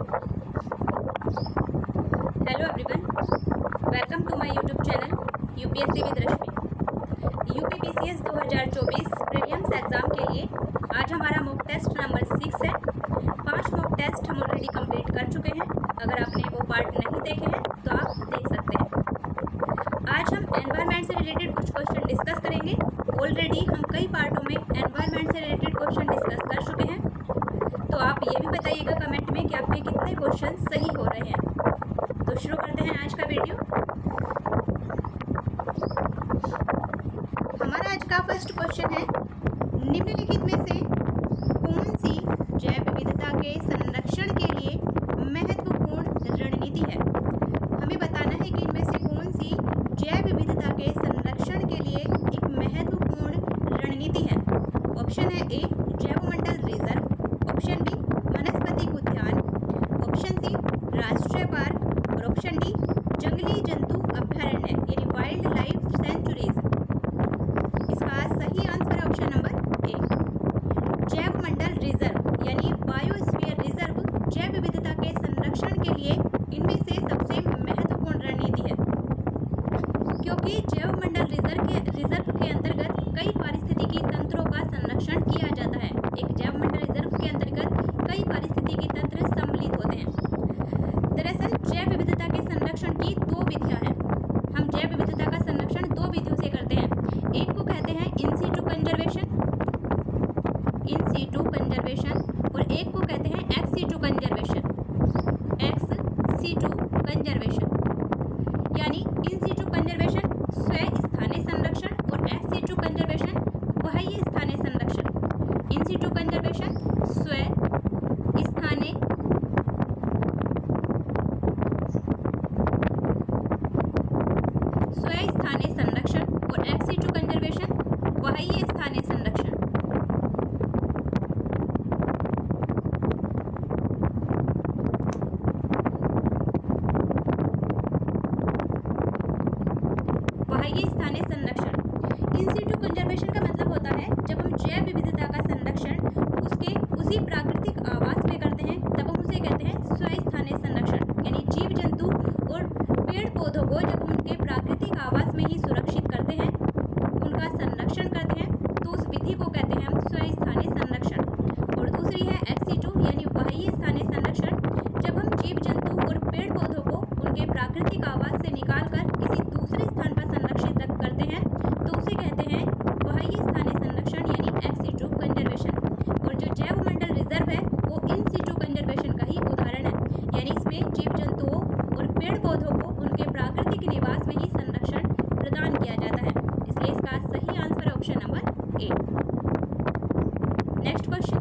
Hello everyone, welcome to my YouTube channel UPSC with Rashmi. UPPCS 2024 prelims exam के लिए आज हमारा मॉक टेस्ट नंबर 6 है। 5 मॉक टेस्ट हम ऑलरेडी कंप्लीट कर चुके हैं। अगर आपने वो पार्ट नहीं देखे हैं तो आप देख सकते हैं। आज हम एनवायरनमेंट से रिलेटेड कुछ क्वेश्चन डिस्कस करेंगे। ऑलरेडी हम कई पार्टों में एनवायरनमेंट से रिलेटेड क्वेश्चन डिस्कस कर चुके हैं, तो आप ये भी बताइएगा कमेंट में कि आपके कितने क्वेश्चन सही हो रहे हैं। तो शुरू करते हैं आज का वीडियो। हमारा आज का फर्स्ट क्वेश्चन है, निम्नलिखित में से कौन सी जैव विविधता के संरक्षण के लिए महत्वपूर्ण रणनीति है। हमें बताना है कि इनमें से कौन सी जैव विविधता के संरक्षण के लिए एक महत्वपूर्ण रणनीति है। ऑप्शन है ए जैवमंडल रिजर्व, ऑप्शन बी वनस्पति उद्यान, ऑप्शन सी राष्ट्रीय पार्क और ऑप्शन डी जंगली जंतु अभयारण्य यानी वाइल्ड लाइफ सेंचुरीज। इसका सही आंसर है ऑप्शन नंबर ए जैवमंडल रिजर्व यानी बायोस्फीयर रिजर्व जैव विविधता के संरक्षण के लिए इनमें से सबसे महत्वपूर्ण रणनीति है, क्योंकि जैवमंडल रिजर्व के अंतर्गत कई पारिस्थितिकी तंत्रों का संरक्षण किया जाता है। एक जैवमंडल रिजर्व के अंतर्गत कई पारिस्थितिकी तंत्र सम्मिलित होते हैं। दरअसल जैव विविधता के संरक्षण की दो विधियां हैं। हम जैव विविधता का संरक्षण दो विधियों से करते हैं। एक को कहते हैं इन सीटू कंजर्वेशन और एक को कहते हैं एक्स सीटू कंजर्वेशन। यानी इन सीटू कंजर्वेशन स्वस्थानीय संरक्षण और एक्स सीटू कंजर्वेशन बाह्य स्थानीय संरक्षण। इन सीटू कंजर्वेशन स्वस्थानीय संरक्षण और एक्स सीटू कंजर्वेशन बाह्य स्थानीय संरक्षण। बाह्य स्थानीय संरक्षण इन सीटू कंजर्वेशन का मतलब होता है जब हम जैव विविधता का संरक्षण उसके उसी प्राकृतिक आवास में करते हैं तब हम उसे कहते हैं स्वस्थानीय संरक्षण। यानी जीव जंतु और पेड़ पौधों को जब हम उनके प्राकृतिक आवास में ही सुरक्षित करते हैं, उनका संरक्षण करते हैं, तो उस विधि को कहते हैं हम स्वस्थानीय संरक्षण। और दूसरी है एक्स सीटू यानी बाह्य स्थानीय संरक्षण। जब हम जीव जंतु और पेड़ पौधों को उनके प्राकृतिक आवास से निकालकर किसी दूसरे स्थान पर संरक्षित करते हैं तो उसे कहते हैं बाह्य स्थानीय संरक्षण यानी एक्स सीटू कंजर्वेशन। और जो जैवमंडल रिजर्व है वो इन सीटू कंजर्वेशन का ही उदाहरण है। यानी इसमें जीव जंतुओं और पेड़ पौधों को उनके प्राकृतिक निवास में ही संरक्षण प्रदान किया जाता है। इसलिए इसका सही आंसर है ऑप्शन नंबर ए। नेक्स्ट क्वेश्चन,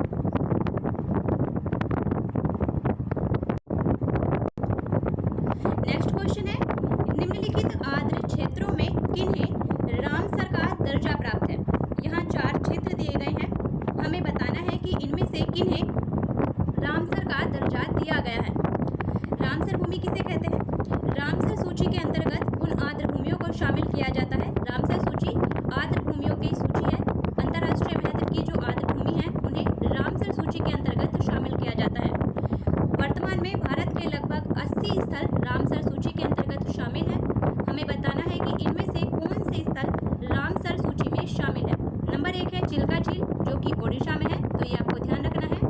है निम्नलिखित आर्द्र क्षेत्रों में किन्हें रामसर का दर्जा प्राप्त है। यहाँ 4 क्षेत्र दिए गए हैं। हमें बताना है कि इनमें से किन्हें रामसर का दर्जा दिया गया है। रामसर भूमि किसे कहते हैं? रामसर सूची के अंतर्गत उन आर्द्र भूमियों को शामिल किया जाता है। रामसर सूची आर्द्र भूमियों की सूची है। अंतर्राष्ट्रीय महत्व की जो आर्द्र भूमि है उन्हें रामसर सूची के अंतर्गत शामिल किया जाता है। वर्तमान में भारत के लगभग 80 स्थल रामसर सूची के अंतर्गत शामिल है। हमें बताना है कि इनमें से कौन से स्थल रामसर सूची में शामिल है। नंबर 1 है चिल्का झील जो कि ओडिशा में है, तो ये आपको ध्यान रखना है।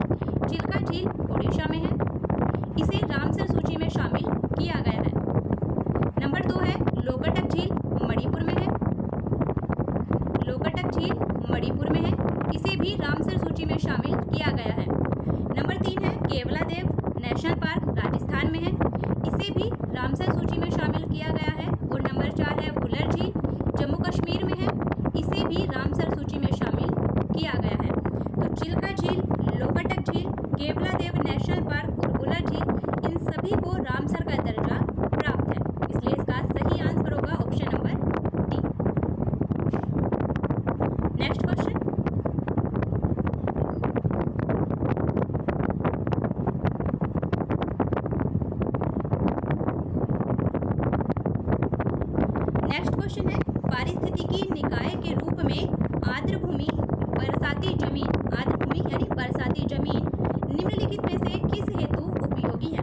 चिल्का झील ओडिशा में है, इसे रामसर सूची में शामिल किया गया है। नंबर 2 है लोकटक झील मणिपुर में है। लोकटक झील मणिपुर में है, इसे भी रामसर सूची में शामिल किया गया है। नंबर 3 है केवलादेव नेशनल पार्क राजस्थान में है, इसे भी रामसर सूची में शामिल किया गया है। और नंबर 4 है वुलर झील जम्मू कश्मीर में है, इसे भी रामसर सूची में शामिल किया गया है। तो चिल्का झील, लोकटक झील, केवलादेव नेशनल पार्क और वुलर झील इन सभी को रामसर का दर्जा प्राप्त है। इसलिए इसका सही आंसर होगा option number D. Next question, है पारिस्थितिकी निकाय के रूप में आर्द्र भूमि बरसाती जमीन, आर्द्र भूमि यानी बरसाती जमीन निम्नलिखित में से किस हेतु उपयोगी है।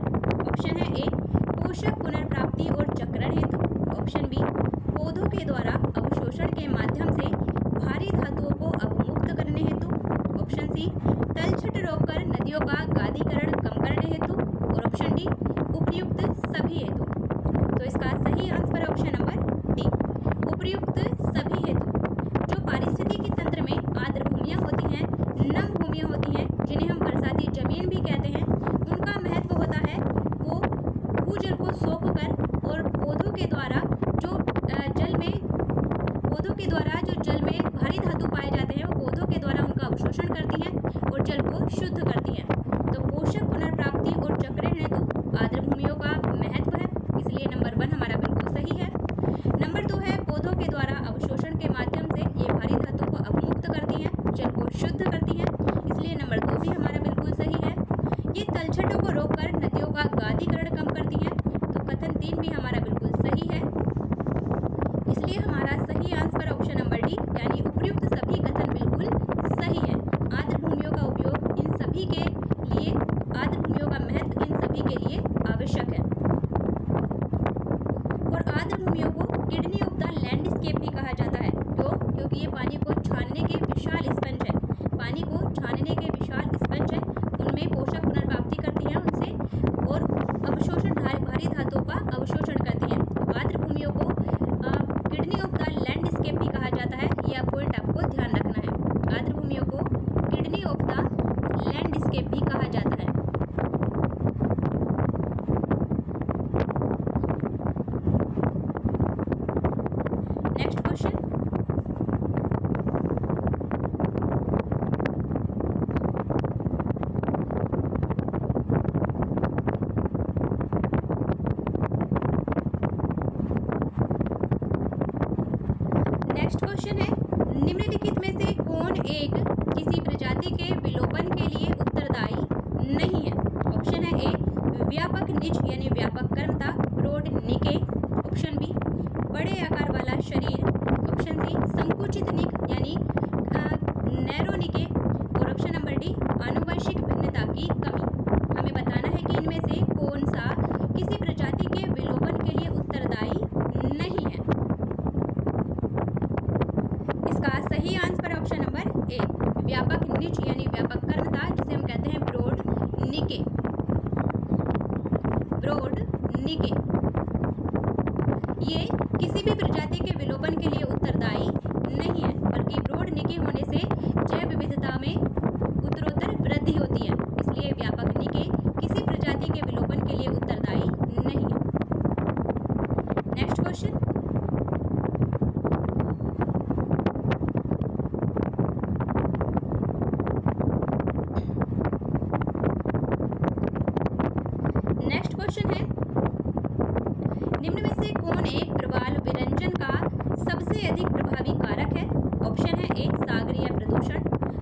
नेक्स्ट क्वेश्चन है, निम्नलिखित में से कौन एक किसी प्रजाति के विलोपन के लिए उत्तरदायी नहीं है? ऑप्शन है ए व्यापक निच यानी व्यापक कर्मता ब्रॉड निके, ऑप्शन बी बड़े आकार वाला शरीर, ऑप्शन सी संकुचित निक यानी नैरो निके, और ऑप्शन नंबर डी आनुवंशिक भिन्नता की कमी। हमें बताना है कि इनमें से कौन सा किसी प्रजाति के विलोपन के लिए उत्तरदायी नहीं है। इसका सही आंसर ऑप्शन नंबर ए व्यापक निच यानी व्यापक कर्मता, जिसे हम कहते हैं ब्रॉड निके। ब्रॉड निके ये किसी भी प्रजाति के विलोपन के लिए उत्तरदायी नहीं है, बल्कि ब्रॉड निके होने से जैव विविधता में उत्तरोत्तर वृद्धि होती है, इसलिए व्यापक निके किसी प्रजाति के विलोपन के लिए उत्तरदायी नहीं है। नेक्स्ट क्वेश्चन, नेक्स्ट क्वेश्चन है, निम्न में से कौन एक प्रवाल विरंजन का सबसे अधिक प्रभावी कारक है? ऑप्शन है ए सागरीय प्रदूषण,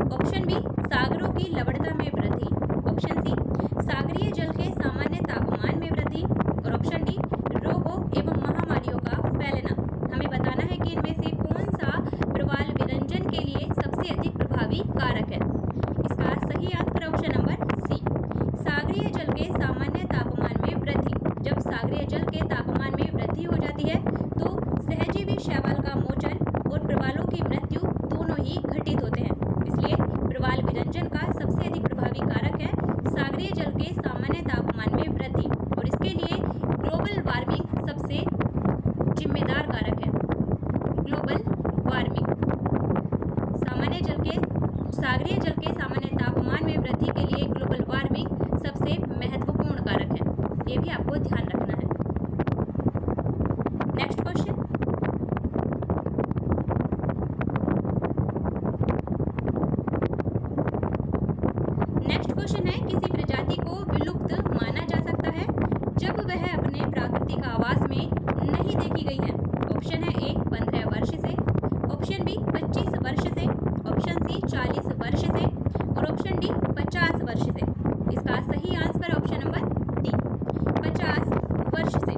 ऑप्शन बी सागरों की लवणता में वृद्धि, ऑप्शन सी सागरीय जल के सामान्य तापमान में वृद्धि, और ऑप्शन डी रोगों एवं महामारियों का फैलना। हमें बताना है कि इनमें से कौन सा प्रवाल विरंजन के लिए सबसे अधिक प्रभावी कारक है। इसका सही आंसर ऑप्शन नंबर सी सागरीय जल के सामान्य तापमान में वृद्धि। जब सागरीय जल के तापमान में वृद्धि हो जाती है तो सहजीवी शैवाल का मोचन और प्रवालों की मृत्यु दोनों ही घटित होते हैं, इसलिए प्रवाल विरंजन का सबसे अधिक प्रभावी कारक है सागरीय जल के सामान्य तापमान में वृद्धि, और इसके लिए ग्लोबल वार्मिंग सबसे जिम्मेदार कारक है। ग्लोबल वार्मिंग सागरीय जल के सामान्य तापमान में वृद्धि के लिए ग्लोबल वार्मिंग सबसे महत्वपूर्ण कारक है, ये भी आपको ध्यान रखना है। नेक्स्ट क्वेश्चन, नेक्स्ट क्वेश्चन है, किसी प्रजाति को विलुप्त माना जा सकता है जब वह अपने प्राकृतिक आवास में नहीं देखी गई है। ऑप्शन है ए 15 वर्ष से, ऑप्शन बी 25 वर्ष से, ऑप्शन सी 40 वर्ष से, और ऑप्शन डी 50 वर्ष से। इसका सही आंसर ऑप्शन नंबर डी 50 वर्ष से।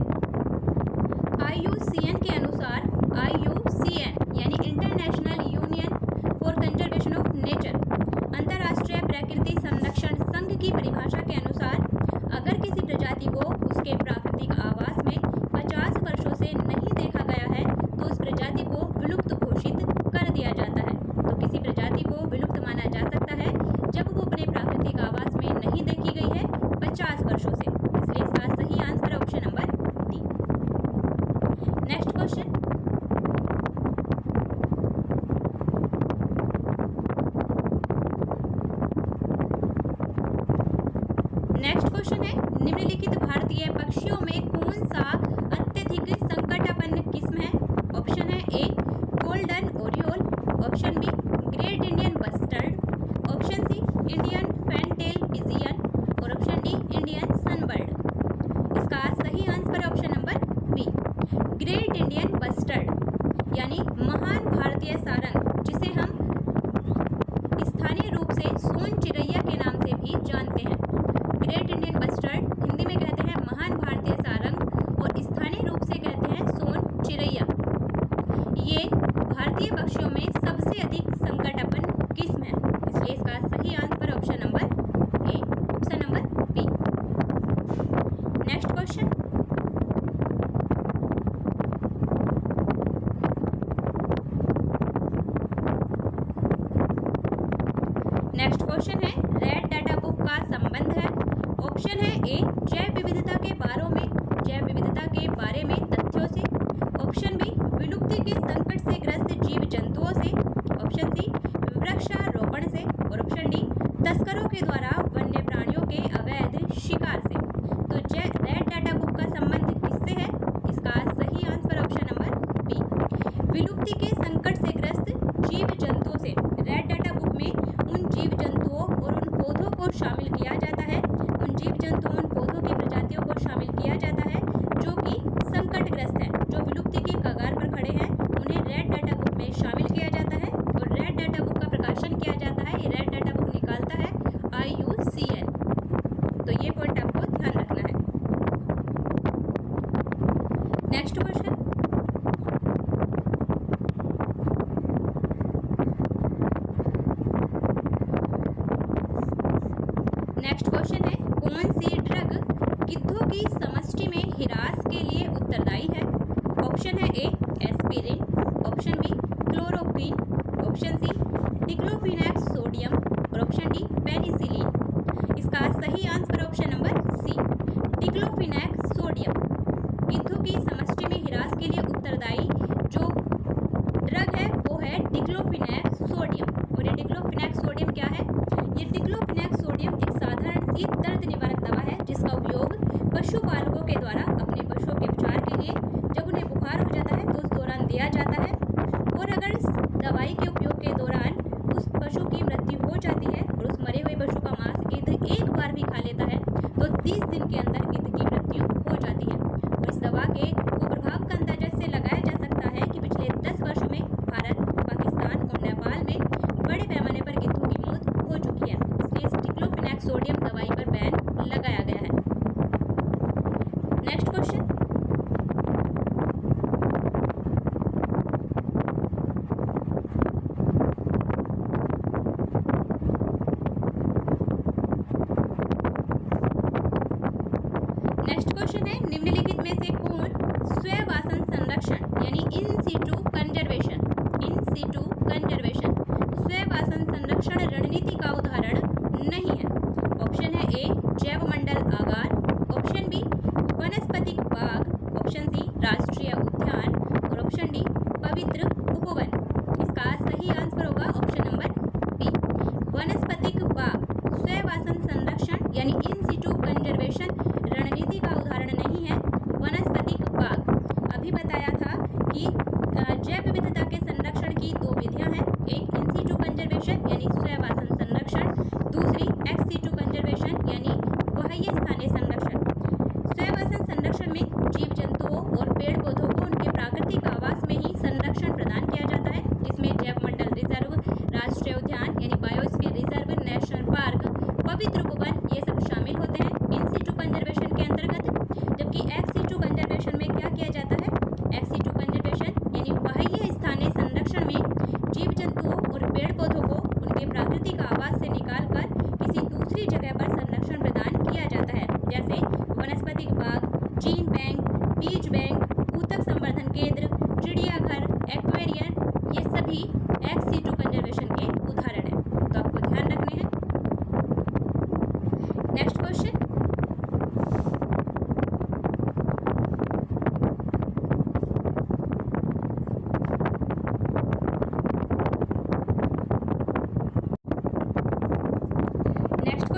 IUCN के अनुसार, IUCN यानी international union for conservation of nature, अंतर्राष्ट्रीय प्रकृति संरक्षण संघ की परिभाषा के अनुसार अगर किसी प्रजाति को उसके प्राकृतिक आवास में 50 वर्षों से नहीं देखा गया है तो उस प्रजाति को विलुप्त घोषित कर दिया जाता है। तो किसी प्रजाति को विलुप्त माना जा सकता है जब वो अपने प्राकृतिक आवास में नहीं देखी गई है 50 वर्षों से, इसलिए इसका सही answer option number D. Next question, next question है, निम्नलिखित भारतीय पक्षियों में कौन सा अत्यधिक संकटापन्न किस्म है? ऑप्शन है A golden oriole, option B great Indian bustard, option C Indian fantail pigeon, और ऑप्शन डी इंडियन सनबर्ड। इसका सही answer option number B great Indian bustard यानी महान भारतीय सारंग, जिसे हम स्थानीय रूप से सोन चिरैया के नाम से भी जानते हैं। ग्रेट इंडियन बस्टर्ड हिंदी में कहते हैं महान भारतीय सारंग और स्थानीय रूप से कहते हैं सोन चिरैया। ये भारतीय पक्षियों में सबसे अधिक संकटापन्न किस्म है, इसलिए इसका सही answer option number A option number B. Next question, next question है, रेड डाटा बुक का संबंध है। ऑप्शन है ए जैव विविधता के बारे में तथ्यों से, ऑप्शन बी विलुप्ति के संकट से ग्रस्त जीव जंतुओं से, ऑप्शन सी वृक्षारोपण से, और ऑप्शन डी तस्करों के द्वारा वन्य प्राणियों के अवैध शिकार से। तो रेड डाटा बुक का संबंध किससे है? इसका सही आंसर ऑप्शन नंबर बी विलुप्ति के संकट से ग्रस्त जीव जंतुओं से। रेड डाटा बुक में उन जीव जंतुओं और उन पौधों को शामिल किया जाता है, उन जीव जंतुओं उन पौधों की प्रजातियों को शामिल किया जाता है जो कि संकटग्रस्त हैं, जो विलुप्ति की कगार पर खड़े हैं, उन्हें रेड डाटा बुक में कीवर्ड आपको ध्यान रखना है। नेक्स्ट क्वेश्चन, है कौन सी ड्रग गिद्धों की समष्टि में हिरास के लिए उत्तरदायी है? ऑप्शन है A aspirin, option B chloroquine, option C diclofenac sodium और ऑप्शन डी पेनिसिलिन। इसका सही answer option number C diclofenac sodium. गिद्धों की समष्टि में हिरास के लिए उत्तरदायी जो ड्रग है वो है डिक्लोफिनेक सोडियम। और ये डिक्लोफिनेक सोडियम क्या है? ये डिक्लोफिनेक सोडियम एक साधारण सी दर्द निवारक दवा है जिसका उपयोग पशुपालकों के द्वारा अपने पशुओं के उपचार के लिए जब उन्हें बुखार हो जाता है तो उस दौरान दिया जाता है। और अगर इस दवाई के उपयोग के दौरान उस पशु की मृत्यु हो जाती है और उस मरे हुए पशु का मांस गिद्ध एक बार भी खा लेता है तो 30 दिन के अंदर गिद्ध की मृत्यु हो जाती है। और इस दवा के कुप्रभाव का अंदाजा इससे लगाया जा सकता है कि पिछले 10 वर्षों में भारत, पाकिस्तान और नेपाल में बड़े पैमाने पर गिद्धों की मौत हो चुकी है। इसलिए इस डिक्लोफिनेक सोडियम दवाई पर बैन लगाया गया है। नेक्स्ट क्वेश्चन, है निम्नलिखित में से कौन स्ववासन संरक्षण यानी इन सीटू कंजर्वेशन स्ववासन संरक्षण रणनीति का उदाहरण नहीं है? ऑप्शन है ए जैवमंडल आगार, ऑप्शन बी वनस्पतिक बाग, ऑप्शन सी राष्ट्रीय उद्यान और ऑप्शन डी पवित्र उपवन। इसका सही आंसर होगा ऑप्शन नंबर बी वनस्पतिक बाग। स्ववासन संरक्षण यानी इन सीटू कंजर्वेशन रणनीति का उदाहरण नहीं है वनस्पतिक बाग। अभी बताया था कि जैव विविधता के संरक्षण की दो विधियां हैं, एक इन सीटू कंजर्वेशन यानी स्ववासन संरक्षण, दूसरी एक्स सीटू कंजर्वेशन यानी बाह्य स्थानीय संरक्षण। स्ववासन संरक्षण में जीव जंतुओं और पेड़ पौधों को उनके प्राकृतिक आवास में ही संरक्षण प्रदान किया जाता है। इसमें जैवमंडल रिजर्व, राष्ट्रीय उद्यान यानी बायोस्फीयर रिजर्व, नेशनल पार्क, पवित्र उपवन ये सब शामिल होते हैं इन सीटू कंजर्वेशन के अंतर्गत। जबकि एक्स सीटू कंजर्वेशन में क्या किया जाता है? एक्स सीटू कंजर्वेशन यानी बाह्य स्थानीय संरक्षण में जीव जंतुओं और पेड़ पौधों को उनके प्राकृतिक आवास से निकालकर किसी दूसरी जगह पर संरक्षण प्रदान किया जाता है, जैसे वनस्पतिक बाग, जीन बैंक, बीज बैंक, ऊतक संवर्धन केंद्र, चिड़ियाघर, एक्वेरियम, ये सभी एक्स सीटू कंजर्वेशन के उदाहरण हैं, तो आपको ध्यान रखने हैं। नेक्स्ट क्वेश्चन,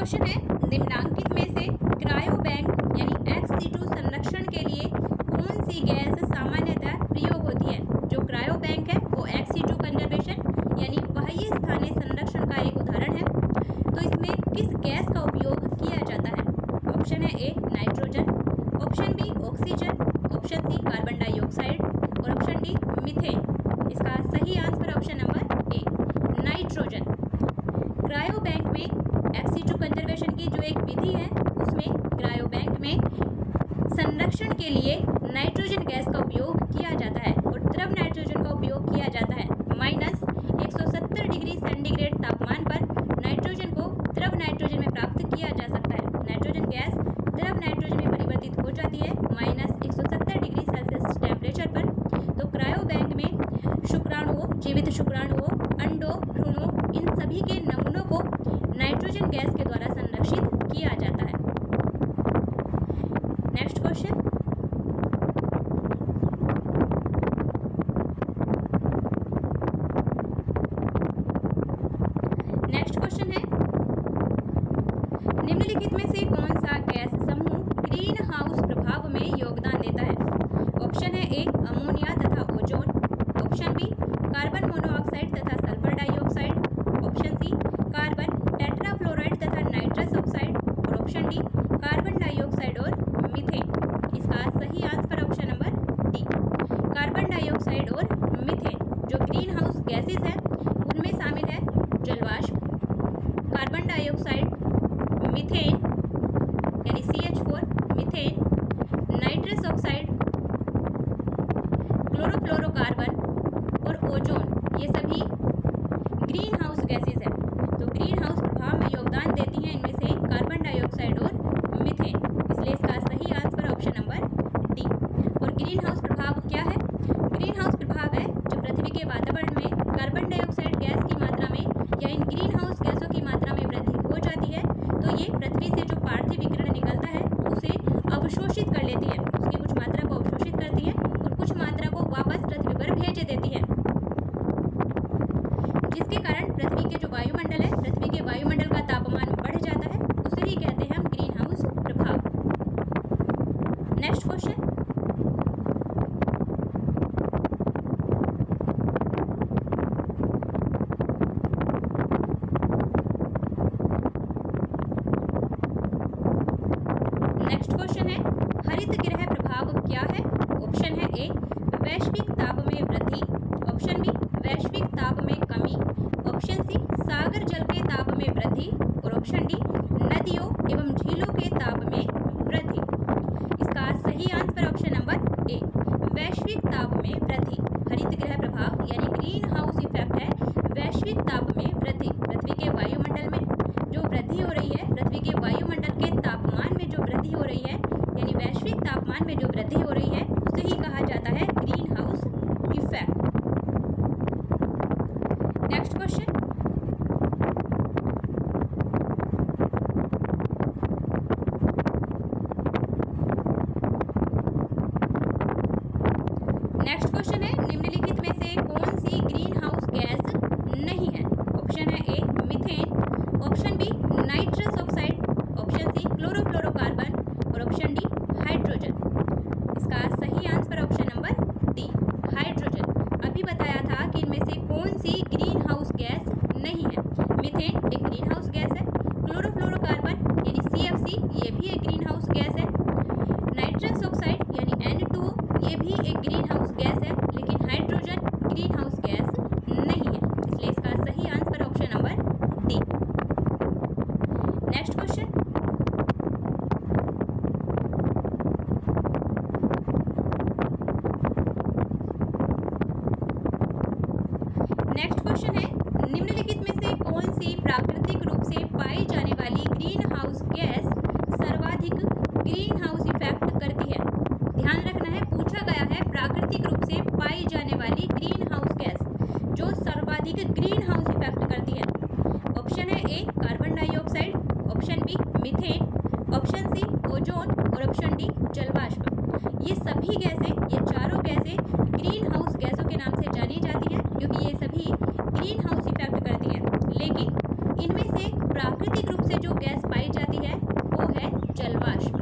है निम्नांकित में से क्रायो बैंक यानी एक्स सीटू संरक्षण के लिए कौन सी गैस सामान्यतः प्रयोग होती है? जो क्रायो बैंक है वो एक्स सीटू कंजर्वेशन यानी बाह्य स्थानीय संरक्षण का एक उदाहरण है। तो इसमें किस गैस का उपयोग किया जाता है? ऑप्शन है A nitrogen, option B oxygen, option C carbon dioxide और ऑप्शन डी मीथेन। इसका सही answer option number A nitrogen. Cryo bank में एक्स सीटू कंजर्वेशन की जो एक विधि है उसमें क्रायो बैंक में संरक्षण के लिए नाइट्रोजन गैस का उपयोग किया जाता है और द्रव नाइट्रोजन का उपयोग किया जाता है। -170 डिग्री सेंटीग्रेड तापमान पर नाइट्रोजन को द्रव नाइट्रोजन में प्राप्त किया जा सकता है। नाइट्रोजन गैस द्रव नाइट्रोजन में परिवर्तित हो जाती है -170 डिग्री सेल्सियस टेम्परेचर पर। तो क्रायो बैंक में शुक्राणुओं, जीवित शुक्राणुओं, अंडों, भ्रूणों इन सभी के नमूनों को नाइट्रोजन गैस के द्वारा संरक्षित किया जाता है। Next question, methane, nitrous oxide, chlorofluorocarbon और ओजोन, ये सभी ग्रीन हाउस गैसेज हैं। तो ग्रीन हाउस प्रभाव में योगदान देती हैं इनमें से कार्बन डाइऑक्साइड और मीथेन, इसलिए इसका सही आंसर ऑप्शन नंबर डी। और ग्रीन हाउस प्रभाव क्या है? ग्रीन हाउस प्रभाव है जो पृथ्वी के वातावरण में कार्बन डाइऑक्साइड गैस की मात्रा में या इन ग्रीन हाउस गैसों की मात्रा में वृद्धि हो जाती है तो ये पृथ्वी से जो पार्थिव विकिरण निकलता है उसे अवशोषित कर लेती है, उसकी कुछ मात्रा को अवशोषित करती है और कुछ मात्रा को वापस पृथ्वी पर भेज देती है, जिसके कारण पृथ्वी के जो वायुमंडल है, पृथ्वी के वायुमंडल का तापमान बढ़ जाता है, उसे ही कहते हैं हम ग्रीन हाउस प्रभाव। नेक्स्ट क्वेश्चन, है हरित गृह प्रभाव क्या है? ऑप्शन है ए वैश्विक ताप में वृद्धि, ऑप्शन बी वैश्विक ताप में कमी, ऑप्शन सी सागर जल के ताप में वृद्धि और ऑप्शन डी नदियों एवं झीलों के ताप में वृद्धि। इसका सही आंसर ऑप्शन नंबर ए वैश्विक ताप में वृद्धि। हरित गृह प्रभाव यानी ग्रीन हाउस इफेक्ट है वैश्विक ताप में वृद्धि। पृथ्वी के वायुमंडल में जो वृद्धि हो रही है, पृथ्वी के वायुमंडल के तापमान में जो वृद्धि हो रही है यानी वैश्विक तापमान में जो वृद्धि हो रही है उसे ही कहा जाता है green house effect. Next question, next question है निम्नलिखित में से कौन सी ग्रीन हाउस गैस नहीं है? ऑप्शन है A methane, option B nitrous oxide, option C chlorofluorocarbon और ऑप्शन डी हाइड्रोजन। इसका सही answer option number D hydrogen. अभी बताया था कि इनमें से कौन सी ग्रीन हाउस गैस नहीं है। मीथेन एक ग्रीन हाउस गैस है, क्लोरोफ्लोरोकार्बन यानी CFC ये भी एक ग्रीन हाउस गैस है, नाइट्रस ऑक्साइड यानी N2O ये भी एक ग्रीन हाउस गैस है, लेकिन हाइड्रोजन ग्रीन हाउस गैस नहीं है, इसलिए इसका सही answer option number D. Next question, next question है निम्नलिखित में से कौन सी प्राकृतिक रूप से पाई जाने वाली ग्रीन हाउस गैस सर्वाधिक ग्रीन हाउस इफेक्ट करती है? ध्यान रखना है, पूछा गया है प्राकृतिक रूप से पाई जाने वाली ग्रीन हाउस गैस जो सर्वाधिक ग्रीन हाउस इफेक्ट करती है। ऑप्शन है A carbon dioxide, option B methane, option C ozone और ऑप्शन डी जलवाष्प। ये सभी गैसें, ये चारों गैसें ग्रीन हाउस गैसों के नाम से जानी जाती हैं क्योंकि ये सभी ग्रीन हाउस इफेक्ट करती हैं, लेकिन इनमें से प्राकृतिक रूप से जो गैस पाई जाती है वो है जलवाष्प।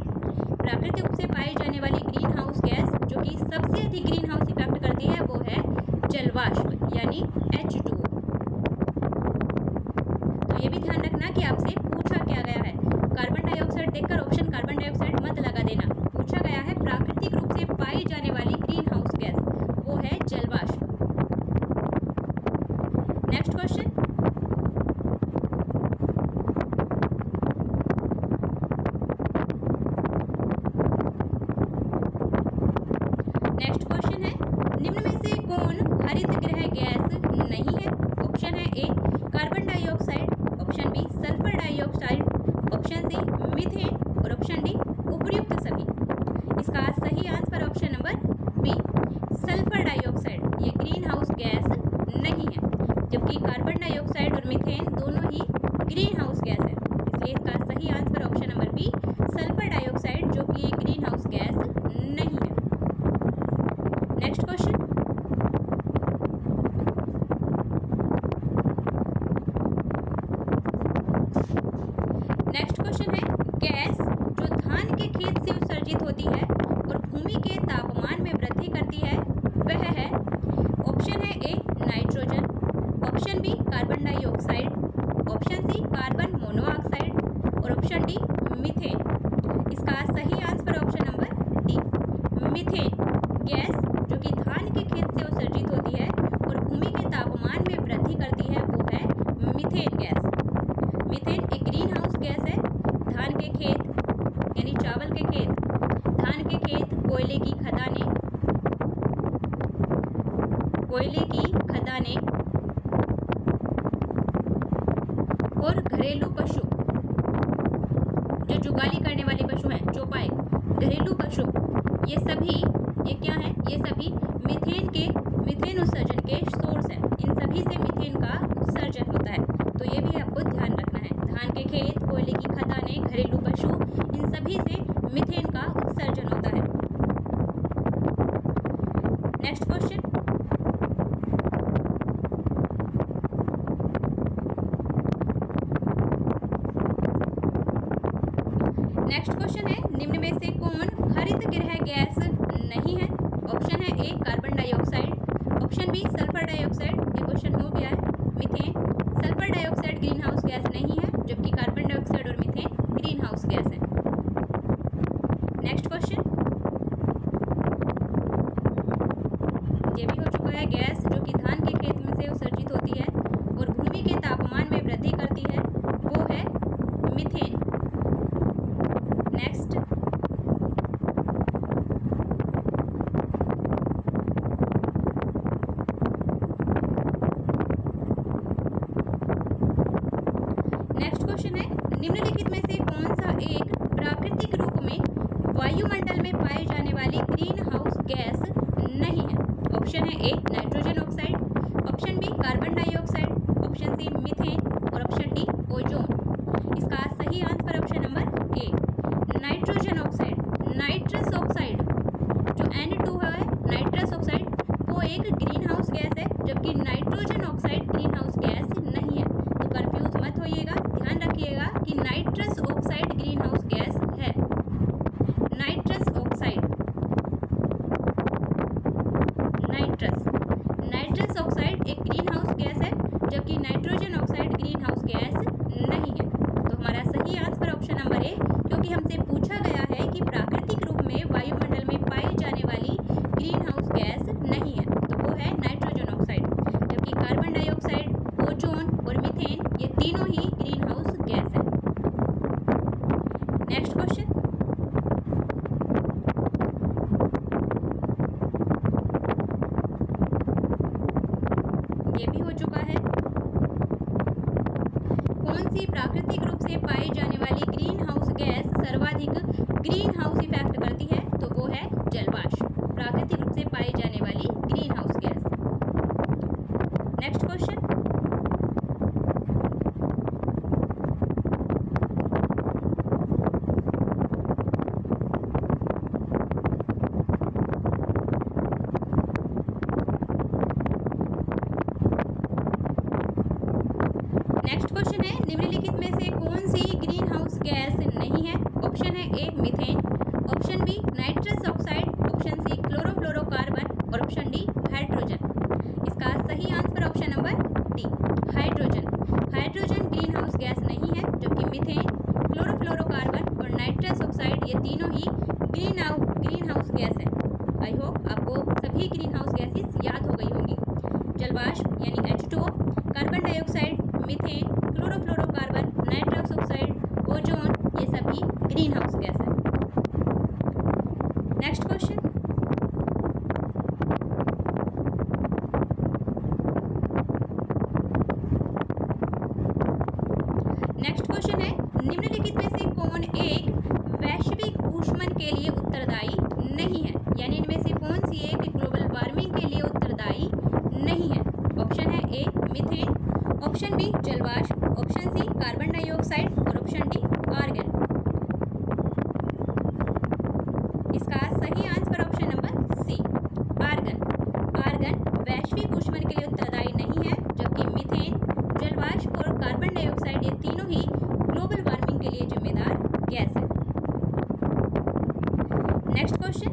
प्राकृतिक रूप से पाई जाने वाली ग्रीन हाउस गैस जो कि सबसे अधिक ग्रीन हाउस इफेक्ट करती है वो है जलवाष्प यानी H2O। तो ये भी ध्यान रखना कि आपसे पूछा क्या गया है, कार्बन डाइऑक्साइड देखकर ऑप्शन कार्बन डाइऑक्साइड मत लगा देना। पूछा गया है प्राकृतिक रूप से पाई जाने वाली ग्रीन हाउस गैस वो है जलवाष्प। नेक्स्ट क्वेश्चन, नेक्स्ट क्वेश्चन है निम्न में से कौन हरित गृह गैस नहीं है? ऑप्शन है A carbon dioxide, option B sulphur dioxide, option C methane और ऑप्शन डी उपर्युक्त सभी। इसका सही answer option number B sulphur dioxide ये ग्रीन हाउस गैस नहीं है, जबकि कार्बन डाइऑक्साइड और मीथेन दोनों ही ग्रीन हाउस गैस है, इसलिए इसका सही answer option number B sulphur dioxide जो कि एक ग्रीन हाउस गैस नहीं है। नेक्स्ट क्वेश्चन, नेक्स्ट क्वेश्चन है गैस जो धान के खेत से उत्सर्जित होती है और भूमि के तापमान में वृद्धि करती है वह है? ऑप्शन है A nitrogen, option B carbon dioxide, option C carbon monoxide और ऑप्शन डी मीथेन। इसका सही answer option number D methane. Gas जो कि धान के खेत से उत्सर्जित होती है और भूमि के तापमान में वृद्धि करती है वो है मीथेन गैस। मीथेन एक ग्रीन हाउस गैस है। धान के खेत यानी चावल के खेत कोयले की खदानें और घरेलू पशु, जो जुगाली करने वाले पशु हैं, चौपाई, घरेलू पशु, ये क्या है? ये सभी मीथेन उत्सर्जन के सोर्स हैं। इन सभी से मीथेन का उत्सर्जन होता है, तो ये भी आपको ध्यान रखना है। धान के खेत, कोयले की खदानें, घरेलू पशु, इन सभी से मीथेन का उत्सर्जन होता है। नेक्स्ट क्वेश्चन, है निम्न में से कौन हरित गृह गैस नहीं है? ऑप्शन है A carbon dioxide, option B sulphur dioxide, ये क्वेश्चन हो गया है। Methane, sulphur dioxide green house gas नहीं है, जबकि कार्बन डाइऑक्साइड और मीथेन ग्रीन हाउस गैस है। नेक्स्ट क्वेश्चन, ये भी हो चुका है। गैस जो कि धान के खेत में से उत्सर्जित होती है और भूमि के तापमान में वृद्धि करती है, वो है मीथेन। नेक्स्ट, क्वेश्चन है निम्नलिखित में से कौन सा एक प्राकृतिक रूप में वायुमंडल में पाई जाने वाली ग्रीन हाउस गैस नहीं है? ऑप्शन है A nitrogen oxide, option B carbon dioxide, option C methane और ऑप्शन डी ओजोन। इसका सही answer option number A nitrogen oxide. Nitrous oxide जो N2 है, नाइट्रस ऑक्साइड, वो एक ग्रीन हाउस गैस है, जबकि nitrogen oxide green house gas नहीं है। तो कंफ्यूज मत होइएगा, ध्यान रखिएगा कि nitrous oxide green house gas है। नाइट्रस ऑक्साइड, नाइट्रस ऑक्साइड एक ग्रीन हाउस गैस है, जबकि nitrogen oxide green house gas नहीं है। तो हमारा सही आंसर ऑप्शन नंबर ए, क्योंकि हमसे पूछा गया है कि प्राकृतिक रूप में वायुमंडल में पाई जाने वाली ग्रीन हाउस गैस नहीं है, तो वो है नाइट्रोजन ऑक्साइड, जबकि कार्बन डाइऑक्साइड, ओजोन और मीथेन ये तीनों ही ग्रीन हाउस गैस है। नेक्स्ट क्वेश्चन, ये भी हो चुका है। कौन सी प्राकृतिक रूप से पाई जाने वाली ग्रीन हाउस गैस सर्वाधिक ग्रीन हाउस इफेक्ट करती है? तो वो है जलवाष्प, प्राकृतिक रूप से पाई जाने वाली green house gas. Next question, है निम्नलिखित में से कौन सी ग्रीन हाउस गैस नहीं है? ऑप्शन है A methane, option B nitrous oxide, option C chlorofluorocarbon और ऑप्शन डी हाइड्रोजन। इसका सही answer option number D hydrogen. Hydrogen green house gas नहीं है, जबकि मीथेन, क्लोरोफ्लोरोकार्बन और नाइट्रस ऑक्साइड ये तीनों ही ग्रीन हाउस गैस है। आई होप आपको सभी ग्रीन हाउस गैसेस याद हो गई होंगी। जलवाष्प यानी H2O, carbon dioxide, methane, chlorofluorocarbon, nitrous oxide, ozone, ये सभी ग्रीन हाउस गैस है। नेक्स्ट क्वेश्चन, है निम्नलिखित में से कौन एक वैश्विक ऊष्मन के लिए उत्तरदायी नहीं है? यानी इनमें से कौन सी एक ग्लोबल वार्मिंग के लिए उत्तरदायी नहीं है? ऑप्शन है ए मीथेन, ऑप्शन बी जलवाष्प, ऑप्शन सी कार्बन डाइऑक्साइड और ऑप्शन डी आर्गन। इसका सही answer option number C argon. Argon वैश्विक ऊष्मन के लिए उत्तरदायी नहीं है, जबकि मीथेन, जलवाष्प और कार्बन डाइऑक्साइड ये तीनों ही ग्लोबल वार्मिंग के लिए जिम्मेदार गैस है। नेक्स्ट क्वेश्चन,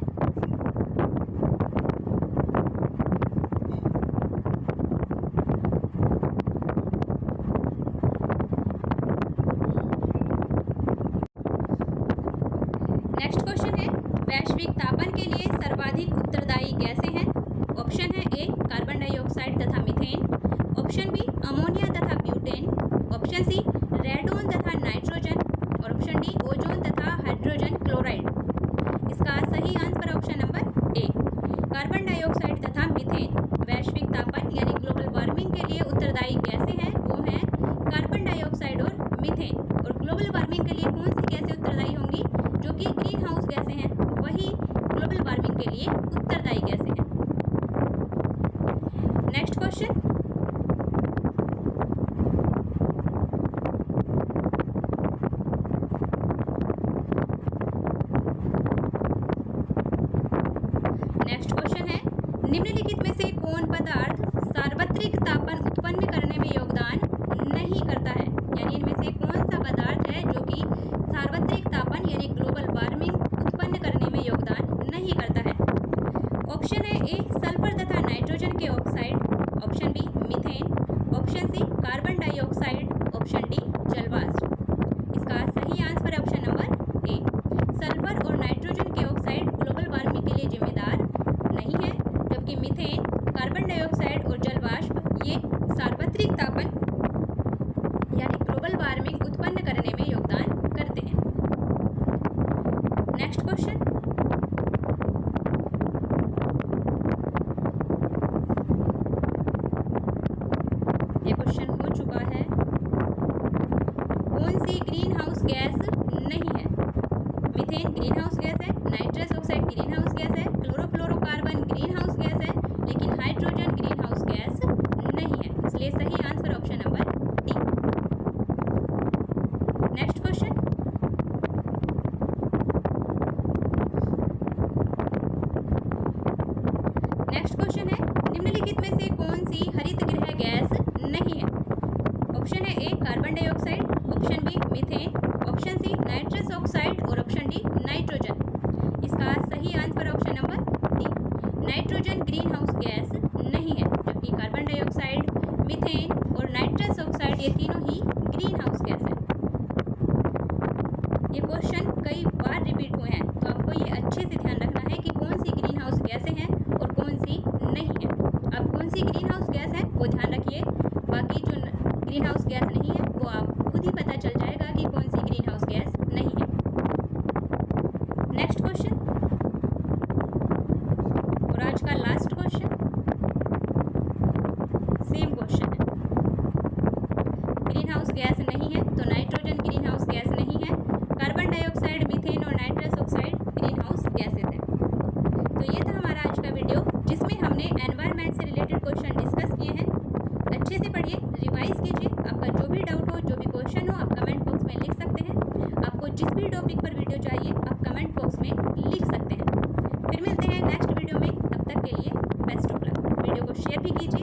है वैश्विक तापन के लिए सर्वाधिक उत्तरदायी गैसें हैं? ऑप्शन है ए कार्बन डाइऑक्साइड तथा मीथेन, ऑप्शन बी अमोनिया तथा ब्यूटेन, ऑप्शन सी रेडोन तथा नाइट्रोजन और ऑप्शन डी ओजोन तथा हाइड्रोजन क्लोराइड। इसका सही आंसर ऑप्शन लिए उत्तरदायी गैसें हैं। नेक्स्ट क्वेश्चन, है निम्नलिखित में से कौन पदार्थ सार्वत्रिक तापन उत्पन्न करने में योगदान नहीं करता है। यानी इनमें से कौन सा पदार्थ है जो कि सार्वत्रिक तापन यानी ग्लोबल वार्मिंग उत्पन्न करने में योगदान नहीं करता है। ऑप्शन है ए सल्फर तथा नाइट्रोजन के oxide, option B methane, option C carbon dioxide, option D जलवाष्प। इसका सही आंसर है ऑप्शन नंबर ए। सल्फर और नाइट्रोजन के ऑक्साइड ग्लोबल वार्मिंग के लिए जिम्मेदार नहीं है, जबकि मीथेन, कार्बन डाइऑक्साइड और जलवाष्प ये सार्वत्रिक तापन यानी ग्लोबल वार्मिंग उत्पन्न करने में योगदान करते हैं। नेक्स्ट क्वेश्चन, ये क्वेश्चन हो चुका है। कौन सी ग्रीन हाउस गैस नहीं है? मीथेन ग्रीन हाउस गैस है, nitrous oxide green house gas है, क्लोरोफ्लोरोकार्बन ग्रीन हाउस गैस है, लेकिन हाइड्रोजन ग्रीन हाउस गैस नहीं है। इसलिए सही answer option number D. Next question, है निम्नलिखित में से कौन सी हरित गृह गैस नहीं है? ऑप्शन है A carbon dioxide, option B methane, option C nitrous oxide और ऑप्शन डी नाइट्रोजन। इसका सही answer option number D. Nitrogen green house gas नहीं है, जबकि कार्बन डाइऑक्साइड, मीथेन और नाइट्रस ऑक्साइड ये तीनों ही ग्रीन हाउस गैस है। ये क्वेश्चन कई बार रिपीट हुए हैं, तो आपको ये अच्छे से ध्यान रखना है कि कौन सी ग्रीन हाउस गैसें हैं और कौन सी नहीं है। अब कौन सी ग्रीन हाउस गैस है वो ध्यान रखिए, बाकी जो ग्रीन हाउस गैस नहीं है वो आप खुद ही पता चल जाएगा कि कौन सी ग्रीन हाउस गैस नहीं है। नेक्स्ट क्वेश्चन और आज का लास्ट क्वेश्चन, सेम क्वेश्चन है। ग्रीन हाउस गैस नहीं है तो नाइट्रोजन ग्रीन हाउस गैस नहीं है, कार्बन डाइऑक्साइड, मीथेन और nitrous oxide green house gases हैं। तो ये था हमारा आज का वीडियो, जिसमें हमने एनवायरनमेंट से रिलेटेड क्वेश्चन डिस्कस किए हैं। अच्छे से पढ़िए, रिवाइज कीजिए। आपका जो भी डाउट हो, जो भी क्वेश्चन हो, आप कमेंट बॉक्स में लिख सकते हैं। आपको जिस भी टॉपिक पर वीडियो चाहिए आप कमेंट बॉक्स में लिख सकते हैं। फिर मिलते हैं नेक्स्ट वीडियो में, तब तक के लिए बेस्ट ऑफ लक। वीडियो को शेयर भी कीजिए।